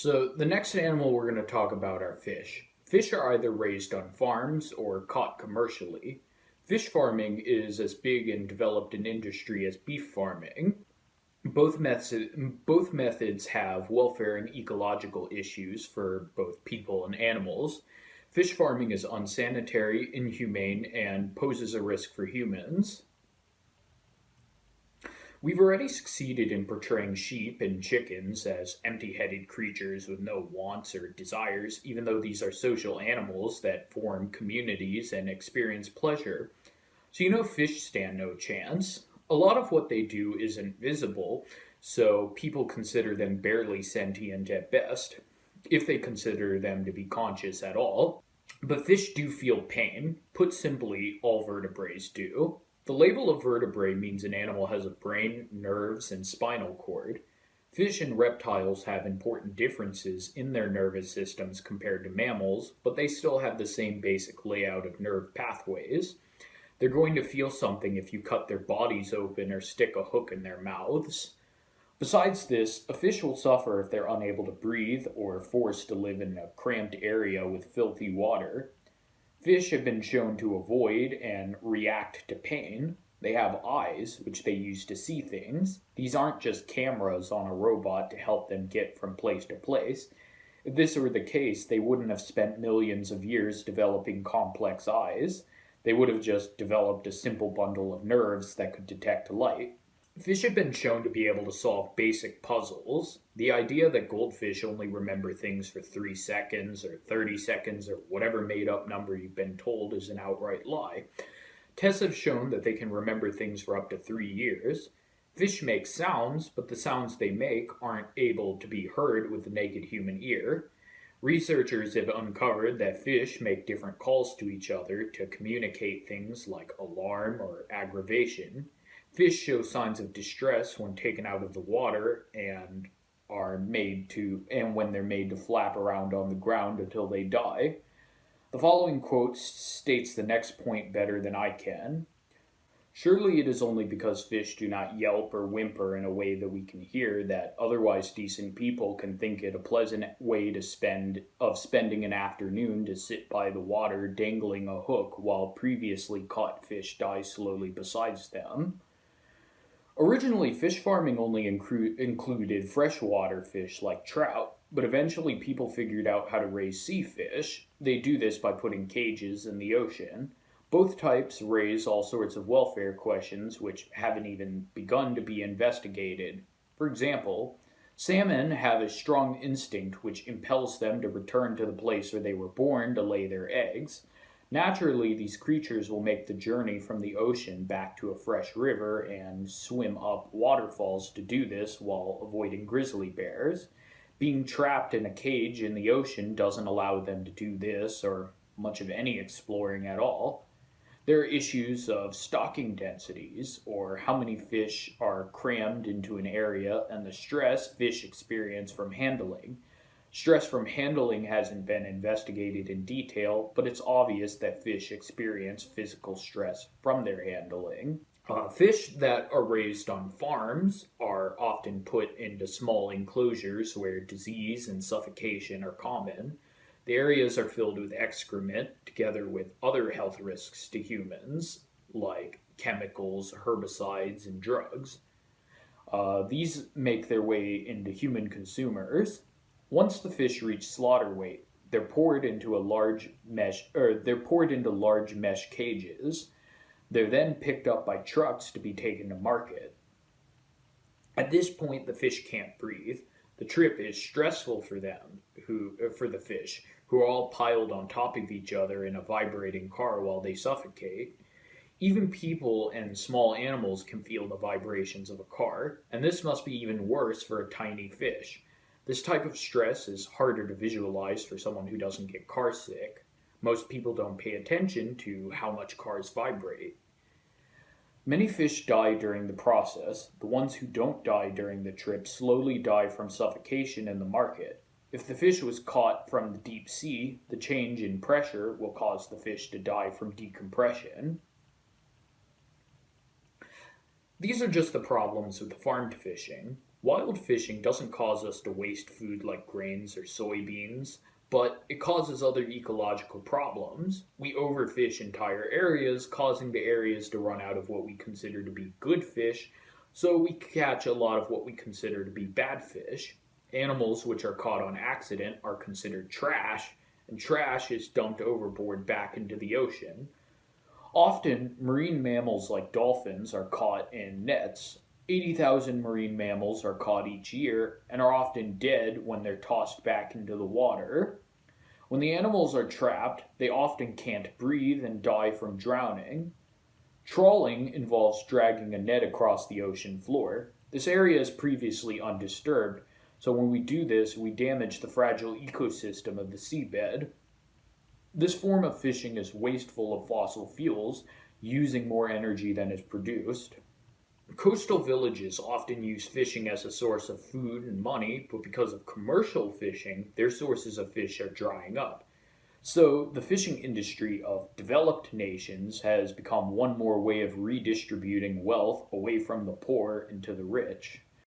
So, the next animal we're going to talk about are fish. Fish are either raised on farms or caught commercially. Fish farming is as big and developed an industry as beef farming. Both methods have welfare and ecological issues for both people and animals. Fish farming is unsanitary, inhumane, and poses a risk for humans. We've already succeeded in portraying sheep and chickens as empty headed creatures with no wants or desires, even though these are social animals that form communities and experience pleasure. So, fish stand no chance. A lot of what they do isn't visible, so people consider them barely sentient at best, if they consider them to be conscious at all. But fish do feel pain. Put simply, all vertebrates do. The label of vertebrae means an animal has a brain, nerves, and spinal cord. Fish and reptiles have important differences in their nervous systems compared to mammals, but they still have the same basic layout of nerve pathways. They're going to feel something if you cut their bodies open or stick a hook in their mouths. Besides this, a fish will suffer if they're unable to breathe or forced to live in a cramped area with filthy water. Fish have been shown to avoid and react to pain. They have eyes, which they use to see things. These aren't just cameras on a robot to help them get from place to place. If this were the case, they wouldn't have spent millions of years developing complex eyes. They would have just developed a simple bundle of nerves that could detect light. Fish have been shown to be able to solve basic puzzles. The idea that goldfish only remember things for 3 seconds or 30 seconds or whatever made up number you've been told is an outright lie. Tests have shown that they can remember things for up to 3 years. Fish make sounds, but the sounds they make aren't able to be heard with the naked human ear. Researchers have uncovered that fish make different calls to each other to communicate things like alarm or aggravation. Fish show signs of distress when taken out of the water and when they're made to flap around on the ground until they die. The following quote states the next point better than I can. Surely it is only because fish do not yelp or whimper in a way that we can hear that otherwise decent people can think it a pleasant way spending an afternoon to sit by the water dangling a hook while previously caught fish die slowly beside them. Originally, fish farming only included freshwater fish like trout, but eventually people figured out how to raise sea fish. They do this by putting cages in the ocean. Both types raise all sorts of welfare questions which haven't even begun to be investigated. For example, salmon have a strong instinct which impels them to return to the place where they were born to lay their eggs. Naturally, these creatures will make the journey from the ocean back to a fresh river and swim up waterfalls to do this while avoiding grizzly bears. Being trapped in a cage in the ocean doesn't allow them to do this or much of any exploring at all. There are issues of stocking densities, or how many fish are crammed into an area, and the stress fish experience from handling. Stress from handling hasn't been investigated in detail, but it's obvious that fish experience physical stress from their handling. Fish that are raised on farms are often put into small enclosures where disease and suffocation are common. The areas are filled with excrement, together with other health risks to humans, like chemicals, herbicides, and drugs. These make their way into human consumers. Once the fish reach slaughter weight, they're poured into large mesh cages. They're then picked up by trucks to be taken to market. At this point, the fish can't breathe. The trip is stressful for the fish, who are all piled on top of each other in a vibrating car while they suffocate. Even people and small animals can feel the vibrations of a car, and this must be even worse for a tiny fish. This type of stress is harder to visualize for someone who doesn't get car sick. Most people don't pay attention to how much cars vibrate. Many fish die during the process. The ones who don't die during the trip slowly die from suffocation in the market. If the fish was caught from the deep sea, the change in pressure will cause the fish to die from decompression. These are just the problems with farmed fishing. Wild fishing doesn't cause us to waste food like grains or soybeans, but it causes other ecological problems. We overfish entire areas, causing the areas to run out of what we consider to be good fish, so we catch a lot of what we consider to be bad fish. Animals which are caught on accident are considered trash, and trash is dumped overboard back into the ocean. Often, marine mammals like dolphins are caught in nets. 80,000 marine mammals are caught each year and are often dead when they're tossed back into the water. When the animals are trapped, they often can't breathe and die from drowning. Trawling involves dragging a net across the ocean floor. This area is previously undisturbed, so when we do this, we damage the fragile ecosystem of the seabed. This form of fishing is wasteful of fossil fuels, using more energy than is produced. Coastal villages often use fishing as a source of food and money, but because of commercial fishing, their sources of fish are drying up. So, the fishing industry of developed nations has become one more way of redistributing wealth away from the poor into the rich.